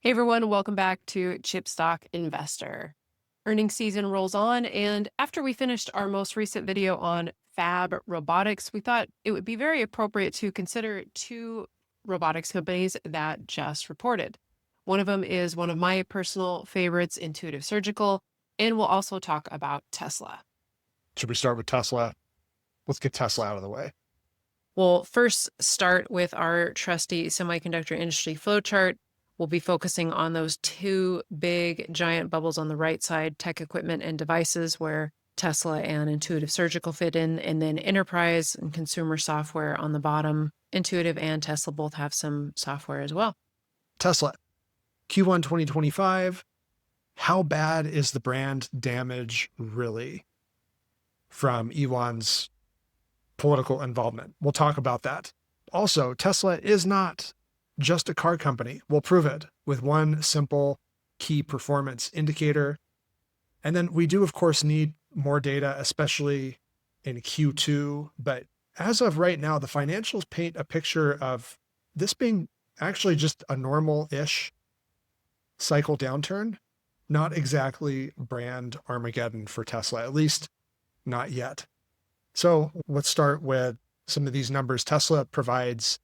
Hey everyone, welcome back to Chipstock Investor. Earnings season rolls on, and after we finished our most recent video on fab robotics, we thought it would be very appropriate to consider two robotics companies that just reported. One of them is one of my personal favorites, Intuitive Surgical, and we'll also talk about Tesla. Should we start with Tesla? Let's get Tesla out of the way. We'll first start with our trusty semiconductor industry flowchart. We'll be focusing on those two big giant bubbles on the right side, tech equipment and devices, where Tesla and Intuitive Surgical fit in, and then enterprise and consumer software on the bottom. Intuitive and Tesla both have some software as well. Tesla, Q1 2025. How bad is the brand damage really from Elon's political involvement? We'll talk about that. Also, Tesla is not just a car company. We'll prove it with one simple key performance indicator. And then we do, of course, need more data, especially in Q2. But as of right now, the financials paint a picture of this being actually just a normal-ish cycle downturn, not exactly brand Armageddon for Tesla, at least not yet. So let's start with some of these numbers. Tesla provides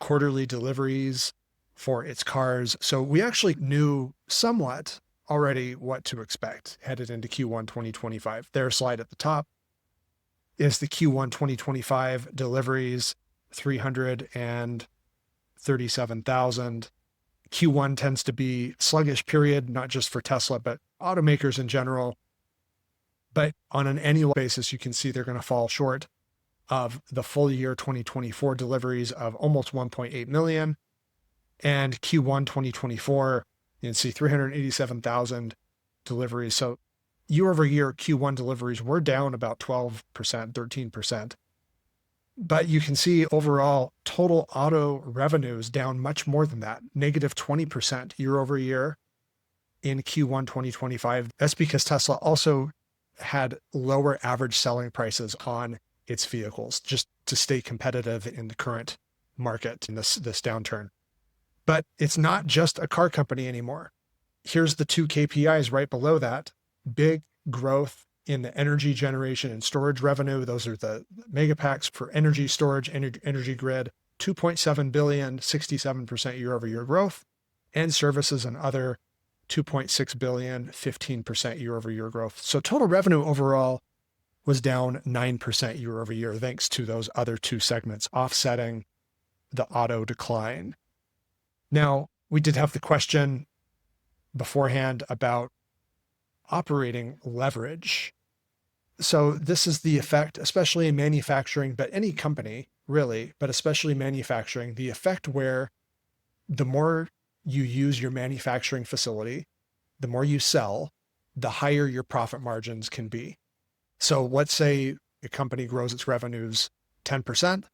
quarterly deliveries for its cars. So we actually knew somewhat already what to expect headed into Q1 2025. Their slide at the top is the Q1 2025 deliveries, 337,000. Q1 tends to be sluggish period, not just for Tesla, but automakers in general. But on an annual basis, you can see they're going to fall short of the full year 2024 deliveries of almost 1.8 million. And Q1 2024, you can see 387,000 deliveries. So year over year, Q1 deliveries were down about 12%, 13%. But you can see overall total auto revenues down much more than that, negative 20% year over year in Q1 2025. That's because Tesla also had lower average selling prices on its vehicles just to stay competitive in the current market in this downturn. But it's not just a car company anymore. Here's the two KPIs right below that. Big growth in the energy generation and storage revenue. Those are the megapacks for energy storage, energy grid, 2.7 billion, 67% year over year growth, and services and other 2.6 billion, 15% year over year growth. So total revenue overall was down 9% year over year, thanks to those other two segments offsetting the auto decline. Now, we did have the question beforehand about operating leverage. So this is the effect, especially in manufacturing, but any company really, but especially manufacturing, the effect where the more you use your manufacturing facility, the more you sell, the higher your profit margins can be. So let's say a company grows its revenues 10%,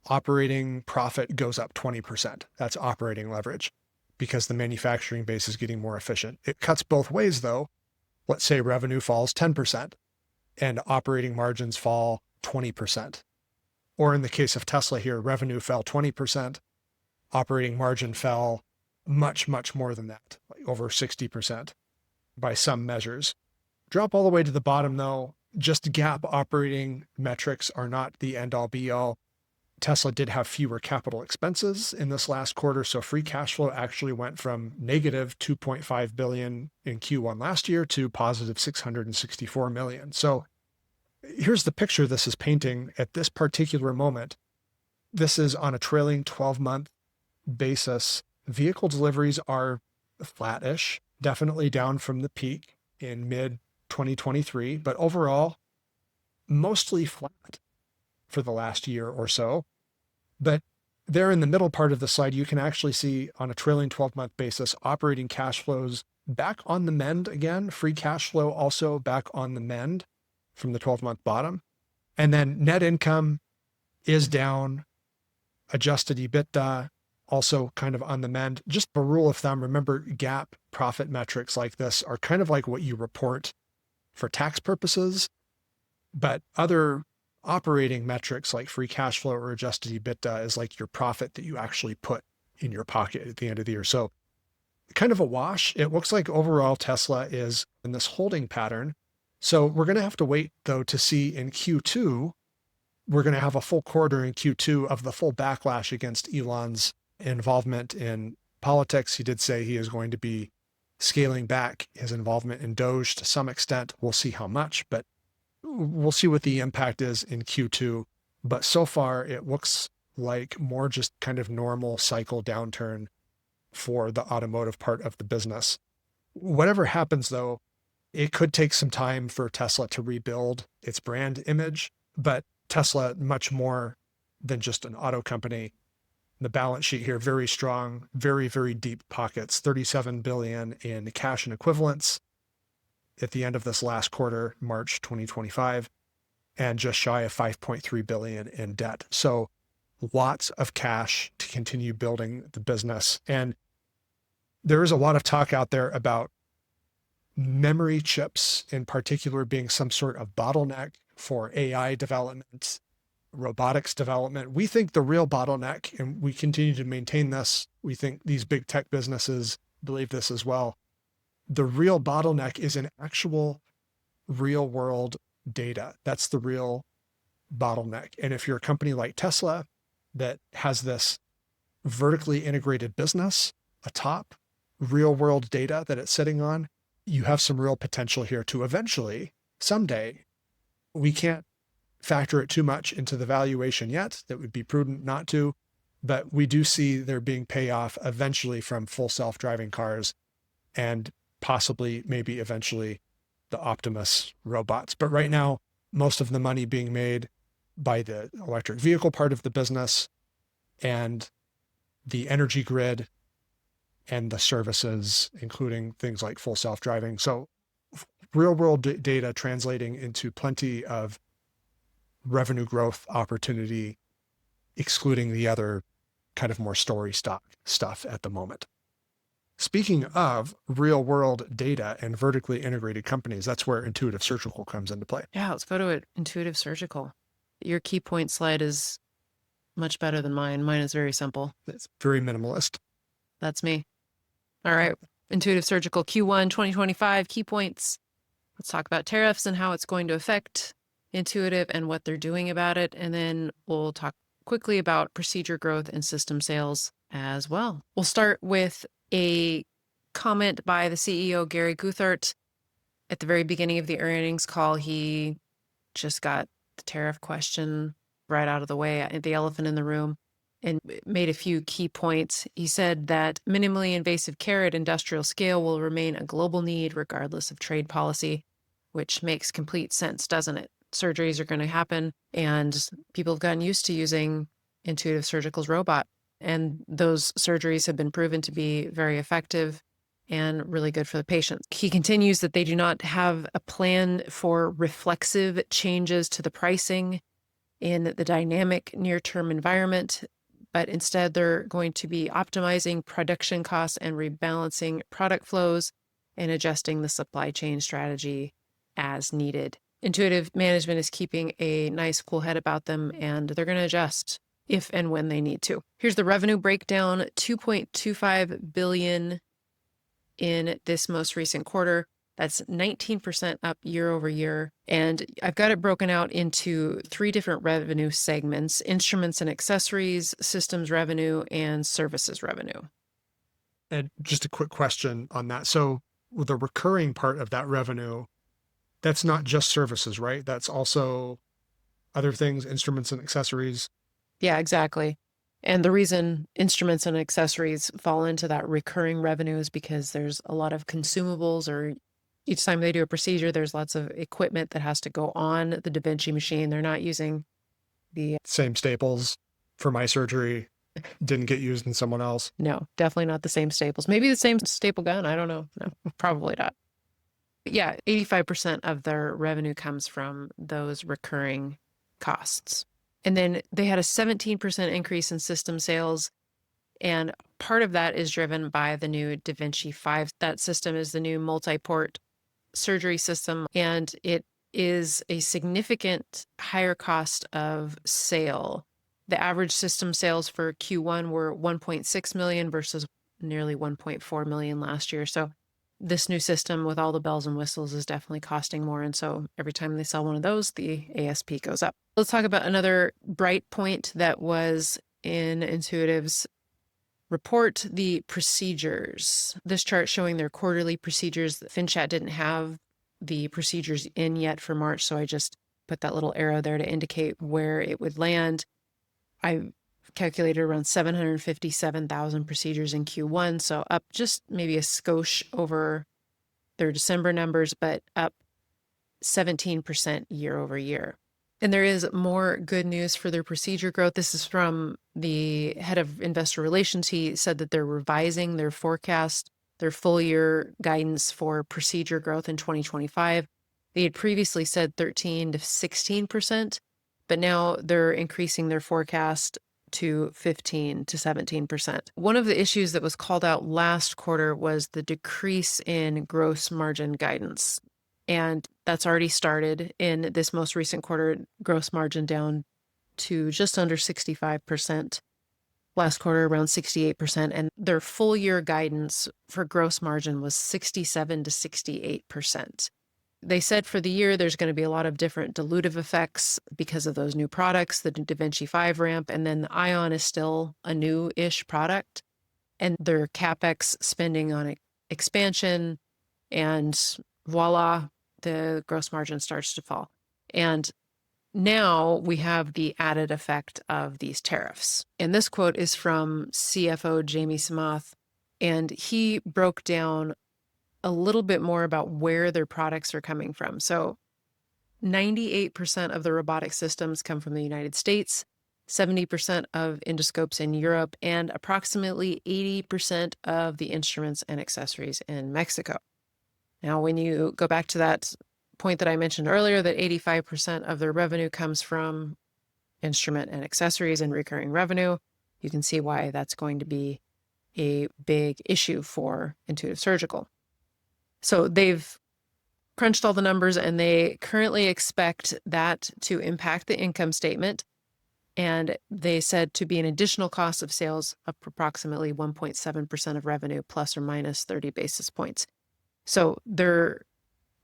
operating profit goes up 20%. That's operating leverage because the manufacturing base is getting more efficient. It cuts both ways though. Let's say revenue falls 10% and operating margins fall 20%. Or in the case of Tesla here, revenue fell 20%, operating margin fell much, much more than that, like over 60% by some measures. Drop all the way to the bottom though, just GAAP operating metrics are not the end all be all. Tesla did have fewer capital expenses in this last quarter, so free cash flow actually went from negative 2.5 billion in Q1 last year to positive 664 million. So here's the picture this is painting at this particular moment. This is on a trailing 12-month basis. Vehicle deliveries are flattish, definitely down from the peak in mid 2023, but overall, mostly flat for the last year or so. But there in the middle part of the slide, you can actually see on a trailing 12-month basis, operating cash flows back on the mend again, free cash flow also back on the mend from the 12-month bottom. And then net income is down, adjusted EBITDA also kind of on the mend. Just a rule of thumb, remember GAAP profit metrics like this are kind of like what you report for tax purposes, but other operating metrics like free cash flow or adjusted EBITDA is like your profit that you actually put in your pocket at the end of the year. So kind kind of a wash. It looks like overall Tesla is in this holding pattern. So we're going to have to wait, though, to see in Q2. We're going to have a full quarter in Q2 of the full backlash against Elon's involvement in politics. He did say he is going to be scaling back his involvement in Doge to some extent. We'll see how much, but we'll see what the impact is in Q2. But so far, it looks like more just kind of normal cycle downturn for the automotive part of the business. Whatever happens, though, it could take some time for Tesla to rebuild its brand image, but Tesla, much more than just an auto company. The balance sheet here, very strong, very, very deep pockets, 37 billion in cash and equivalents at the end of this last quarter, March 2025, and just shy of 5.3 billion in debt. So lots of cash to continue building the business. And there is a lot of talk out there about memory chips in particular being some sort of bottleneck for AI development, robotics development. We think the real bottleneck, and we continue to maintain this, we think these big tech businesses believe this as well. The real bottleneck is in actual real world data. That's the real bottleneck. And if you're a company like Tesla that has this vertically integrated business atop real world data that it's sitting on, you have some real potential here to eventually, someday, we can't factor it too much into the valuation yet. That would be prudent not to, but we do see there being payoff eventually from full self-driving cars and possibly maybe eventually the Optimus robots. But right now, most of the money being made by the electric vehicle part of the business and the energy grid and the services, including things like full self-driving. So real world data translating into plenty of revenue growth opportunity, excluding the other kind of more story stock stuff at the moment. Speaking of real world data and vertically integrated companies, that's where Intuitive Surgical comes into play. Yeah, let's go to it. Intuitive Surgical. Your key point slide is much better than mine. Mine is very simple. It's very minimalist. That's me. All right. Intuitive Surgical Q1 2025 key points. Let's talk about tariffs and how it's going to affect Intuitive and what they're doing about it. And then we'll talk quickly about procedure growth and system sales as well. We'll start with a comment by the CEO, Gary Guthart. At the very beginning of the earnings call, he just got the tariff question right out of the way, the elephant in the room, and made a few key points. He said that minimally invasive care at industrial scale will remain a global need regardless of trade policy, which makes complete sense, doesn't it? Surgeries are going to happen, and people have gotten used to using Intuitive Surgical's robot, and those surgeries have been proven to be very effective and really good for the patient. He continues that they do not have a plan for reflexive changes to the pricing in the dynamic near-term environment, but instead they're going to be optimizing production costs and rebalancing product flows and adjusting the supply chain strategy as needed. Intuitive management is keeping a nice cool head about them, and they're going to adjust if and when they need to. Here's the revenue breakdown: $2.25 billion in this most recent quarter. That's 19% up year over year. And I've got it broken out into 3 different revenue segments: instruments and accessories, systems revenue, and services revenue. And just a quick question on that. So the recurring part of that revenue, that's not just services, right? That's also other things, instruments and accessories. Yeah, exactly. And the reason instruments and accessories fall into that recurring revenue is because there's a lot of consumables, or each time they do a procedure, there's lots of equipment that has to go on the Da Vinci machine. They're not using the same staples for my surgery didn't get used in someone else. No, definitely not the same staples. Maybe the same staple gun. I don't know. No, probably not. But yeah, 85% of their revenue comes from those recurring costs. And then they had a 17% increase in system sales. And part of that is driven by the new Da Vinci 5. That system is the new multi-port surgery system, and it is a significant higher cost of sale. The average system sales for Q1 were 1.6 million versus nearly 1.4 million last year. So this new system with all the bells and whistles is definitely costing more. And so every time they sell one of those, the ASP goes up. Let's talk about another bright point that was in Intuitive's report, the procedures. This chart showing their quarterly procedures. FinChat didn't have the procedures in yet for March, so I just put that little arrow there to indicate where it would land. I calculated around 757,000 procedures in Q1, so up just maybe a skosh over their December numbers, but up 17% year over year. And there is more good news for their procedure growth. This is from the head of investor relations. He said that they're revising their forecast, their full year guidance for procedure growth in 2025. They had previously said 13 to 16%, but now they're increasing their forecast to 15 to 17%. One of the issues that was called out last quarter was the decrease in gross margin guidance. And that's already started in this most recent quarter, gross margin down to just under 65%. Last quarter, around 68%. And their full year guidance for gross margin was 67 to 68%. They said for the year, there's going to be a lot of different dilutive effects because of those new products, the DaVinci 5 ramp, and then the Ion is still a new-ish product. And their CapEx spending on expansion, and voila, the gross margin starts to fall. And now we have the added effect of these tariffs. And this quote is from CFO Jamie Samath, and he broke down a little bit more about where their products are coming from. So 98% of the robotic systems come from the United States, 70% of endoscopes in Europe, and approximately 80% of the instruments and accessories in Mexico. Now, when you go back to that point that I mentioned earlier, that 85% of their revenue comes from instrument and accessories and recurring revenue, you can see why that's going to be a big issue for Intuitive Surgical. So they've crunched all the numbers, and they currently expect that to impact the income statement. And they said to be an additional cost of sales of approximately 1.7% of revenue, plus or minus 30 basis points. So they're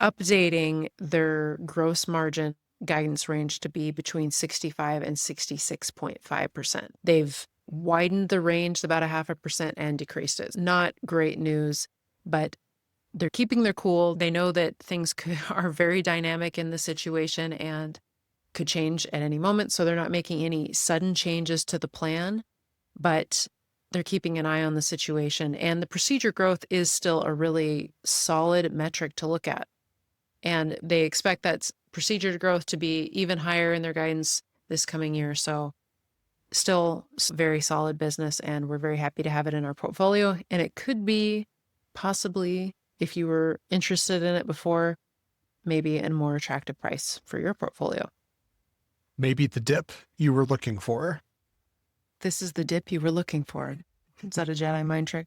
updating their gross margin guidance range to be between 65 and 66.5%. They've widened the range about 0.5% and decreased it. Not great news, but they're keeping their cool. They know that things are very dynamic in the situation and could change at any moment. So they're not making any sudden changes to the plan, but they're keeping an eye on the situation. And the procedure growth is still a really solid metric to look at. And they expect that procedure growth to be even higher in their guidance this coming year. So still very solid business, and we're very happy to have it in our portfolio. And it could be possibly, if you were interested in it before, maybe a more attractive price for your portfolio. Maybe the dip you were looking for. This is the dip you were looking for. Is that a Jedi mind trick?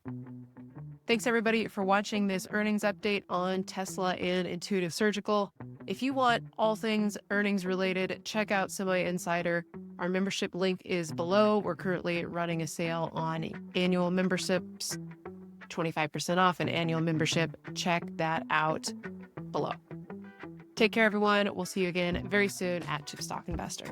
Thanks, everybody, for watching this earnings update on Tesla and Intuitive Surgical. If you want all things earnings related, check out Semi Insider. Our membership link is below. We're currently running a sale on annual memberships, 25% off an annual membership. Check that out below. Take care, everyone. We'll see you again very soon at Chipstock Investor.